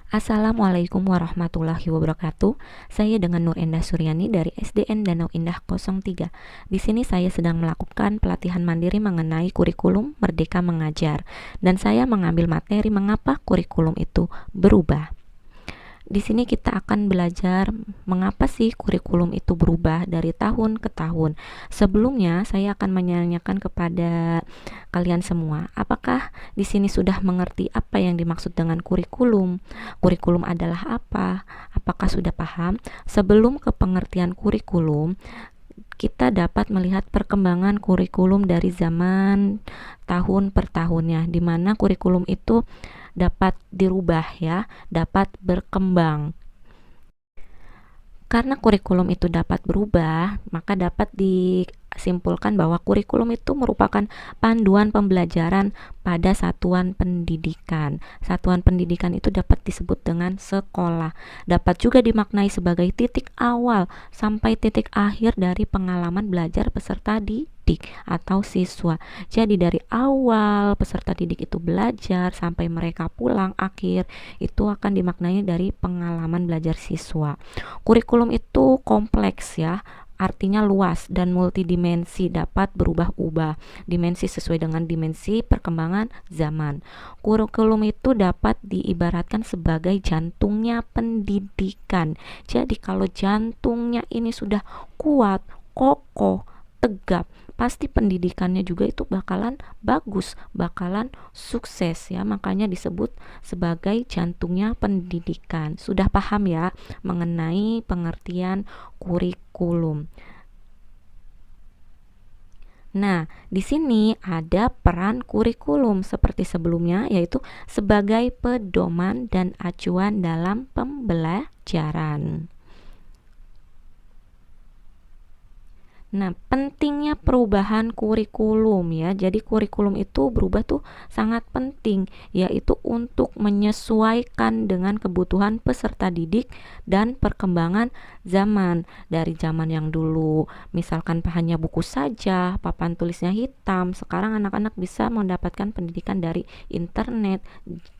Assalamualaikum warahmatullahi wabarakatuh. Saya dengan Nur Endah Suryani dari SDN Danau Indah 03. Di sini saya sedang melakukan pelatihan mandiri mengenai kurikulum Merdeka Mengajar dan saya mengambil materi mengapa kurikulum itu berubah. Di sini kita akan belajar mengapa sih kurikulum itu berubah dari tahun ke tahun. Sebelumnya, saya akan menanyakan kepada kalian semua, apakah di sini sudah mengerti apa yang dimaksud dengan kurikulum? Kurikulum adalah apa? Apakah sudah paham? Sebelum ke pengertian kurikulum, kita dapat melihat perkembangan kurikulum dari zaman tahun per tahunnya, di mana kurikulum itu dapat dirubah ya, dapat berkembang. Karena kurikulum itu dapat berubah, maka dapat disimpulkan bahwa kurikulum itu merupakan panduan pembelajaran pada satuan pendidikan. Satuan pendidikan itu dapat disebut dengan sekolah. Dapat juga dimaknai sebagai titik awal sampai titik akhir dari pengalaman belajar peserta didik atau siswa. Jadi dari awal peserta didik itu belajar sampai mereka pulang akhir, itu akan dimaknai dari pengalaman belajar siswa. Kurikulum itu kompleks ya, artinya luas dan multidimensi, dapat berubah-ubah dimensi sesuai dengan dimensi perkembangan zaman. Kurikulum itu dapat diibaratkan sebagai jantungnya pendidikan. Jadi kalau jantungnya ini sudah kuat, kokoh, tegap, pasti pendidikannya juga itu bakalan bagus, bakalan sukses ya. Makanya disebut sebagai jantungnya pendidikan. Sudah paham ya mengenai pengertian kurikulum. Nah, di sini ada peran kurikulum seperti sebelumnya, yaitu sebagai pedoman dan acuan dalam pembelajaran. Nah, pentingnya perubahan kurikulum ya. Jadi kurikulum itu berubah tuh sangat penting, yaitu untuk menyesuaikan dengan kebutuhan peserta didik dan perkembangan zaman. Dari zaman yang dulu, misalkan hanya buku saja, papan tulisnya hitam, sekarang anak-anak bisa mendapatkan pendidikan dari internet,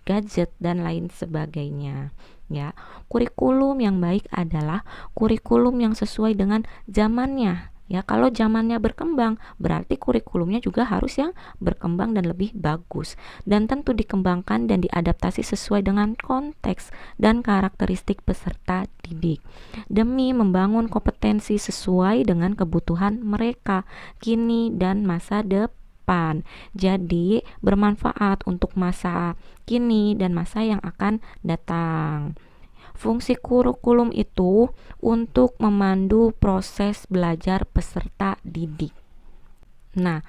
gadget dan lain sebagainya. Ya, kurikulum yang baik adalah kurikulum yang sesuai dengan zamannya. Ya, kalau zamannya berkembang, berarti kurikulumnya juga harus yang berkembang dan lebih bagus. Dan tentu dikembangkan dan diadaptasi sesuai dengan konteks dan karakteristik peserta didik. Demi membangun kompetensi sesuai dengan kebutuhan mereka kini dan masa depan. Jadi, bermanfaat untuk masa kini dan masa yang akan datang. Fungsi kurikulum itu untuk memandu proses belajar peserta didik. Nah,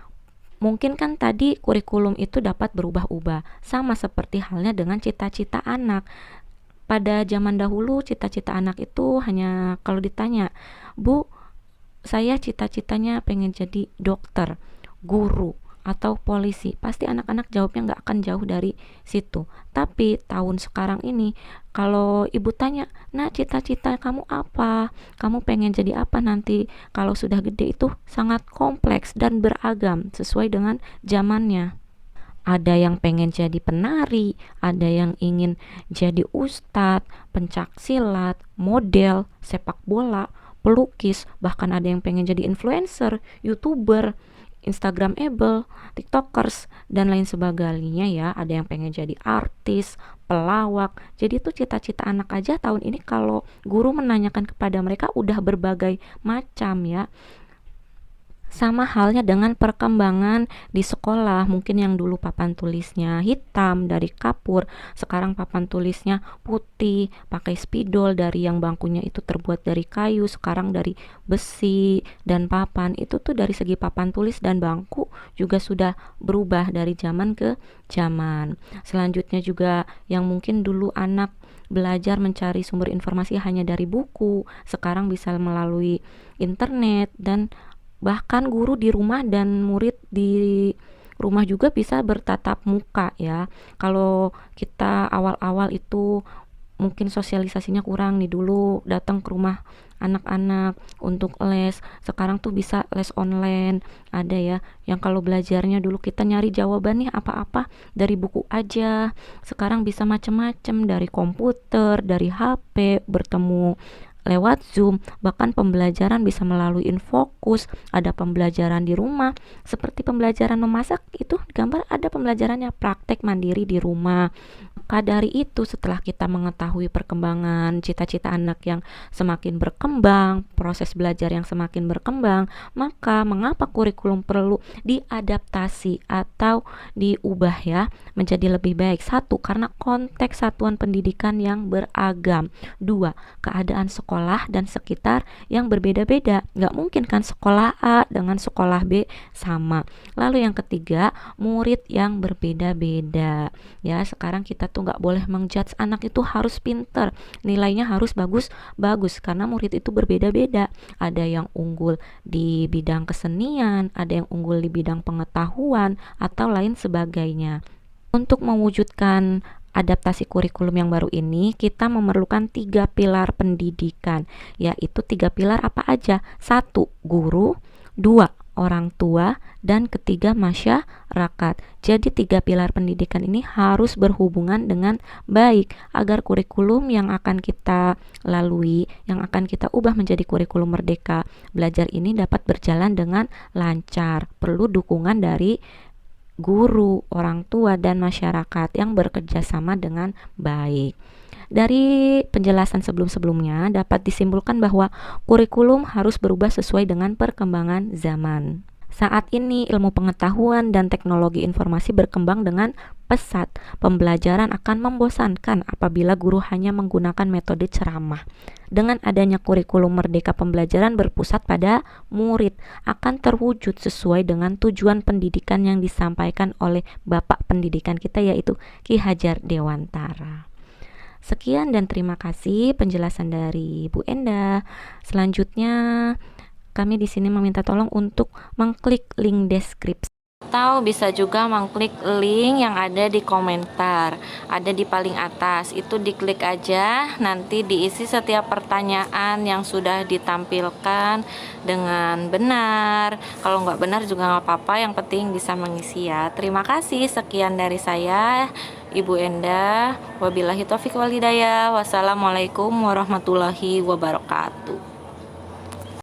mungkin kan tadi kurikulum itu dapat berubah-ubah, sama seperti halnya dengan cita-cita anak. Pada zaman dahulu cita-cita anak itu hanya kalau ditanya, "Bu, saya cita-citanya pengen jadi dokter, guru, atau polisi," pasti anak-anak jawabnya nggak akan jauh dari situ. Tapi tahun sekarang ini, kalau ibu tanya, "Nah, cita-cita kamu apa? Kamu pengen jadi apa nanti kalau sudah gede?" Itu sangat kompleks dan beragam sesuai dengan zamannya. Ada yang pengen jadi penari, ada yang ingin jadi ustadz, pencak silat, model, sepak bola, pelukis, bahkan ada yang pengen jadi influencer, youtuber, instagramable, tiktokers, dan lain sebagainya ya. Ada yang pengen jadi artis, pelawak. Jadi itu cita-cita anak aja tahun ini kalau guru menanyakan kepada mereka udah berbagai macam ya. Sama halnya dengan perkembangan di sekolah, mungkin yang dulu papan tulisnya hitam dari kapur, sekarang papan tulisnya putih, pakai spidol, dari yang bangkunya itu terbuat dari kayu, sekarang dari besi dan papan. Itu tuh dari segi papan tulis dan bangku juga sudah berubah dari zaman ke zaman. Selanjutnya juga yang mungkin dulu anak belajar mencari sumber informasi hanya dari buku, sekarang bisa melalui internet, dan bahkan guru di rumah dan murid di rumah juga bisa bertatap muka ya. Kalau kita awal-awal itu mungkin sosialisasinya kurang nih, dulu datang ke rumah anak-anak untuk les. Sekarang tuh bisa les online, ada ya. Yang kalau belajarnya dulu kita nyari jawabannya apa-apa dari buku aja. Sekarang bisa macem-macem dari komputer, dari HP, bertemu lewat Zoom, bahkan pembelajaran bisa melalui Infocus, ada pembelajaran di rumah, seperti pembelajaran memasak itu gambar ada pembelajarannya praktek mandiri di rumah. Maka dari itu setelah kita mengetahui perkembangan cita-cita anak yang semakin berkembang, proses belajar yang semakin berkembang, maka mengapa kurikulum perlu diadaptasi atau diubah ya menjadi lebih baik? Satu, karena konteks satuan pendidikan yang beragam. Dua, keadaan sekolah dan sekitar yang berbeda-beda. Nggak mungkin kan sekolah A dengan sekolah B sama. Lalu yang ketiga, murid yang berbeda-beda. Ya, sekarang kita tuh nggak boleh mengjudge anak itu harus pinter, nilainya harus bagus karena murid itu berbeda-beda. Ada yang unggul di bidang kesenian, ada yang unggul di bidang pengetahuan atau lain sebagainya. Untuk mewujudkan adaptasi kurikulum yang baru ini, kita memerlukan 3 pilar pendidikan, yaitu 3 pilar apa aja? 1, guru, 2, orang tua, dan ketiga masyarakat. Jadi 3 pilar pendidikan ini harus berhubungan dengan baik agar kurikulum yang akan kita lalui, yang akan kita ubah menjadi kurikulum merdeka belajar ini dapat berjalan dengan lancar. Perlu dukungan dari guru, orang tua, dan masyarakat yang bekerja sama dengan baik. Dari penjelasan sebelum-sebelumnya dapat disimpulkan bahwa kurikulum harus berubah sesuai dengan perkembangan zaman. Saat ini ilmu pengetahuan dan teknologi informasi berkembang dengan pesat. Pembelajaran akan membosankan apabila guru hanya menggunakan metode ceramah. Dengan adanya kurikulum merdeka, pembelajaran berpusat pada murid akan terwujud sesuai dengan tujuan pendidikan yang disampaikan oleh Bapak Pendidikan kita, yaitu Ki Hajar Dewantara. Sekian dan terima kasih penjelasan dari Bu Enda. Selanjutnya kami di sini meminta tolong untuk mengklik link deskripsi atau bisa juga mengklik link yang ada di komentar, ada di paling atas. Itu diklik aja, nanti diisi setiap pertanyaan yang sudah ditampilkan dengan benar. Kalau nggak benar juga nggak apa-apa, yang penting bisa mengisi ya. Terima kasih, sekian dari saya, Ibu Enda. Wabillahi taufiq wal hidayah. Wassalamualaikum warahmatullahi wabarakatuh.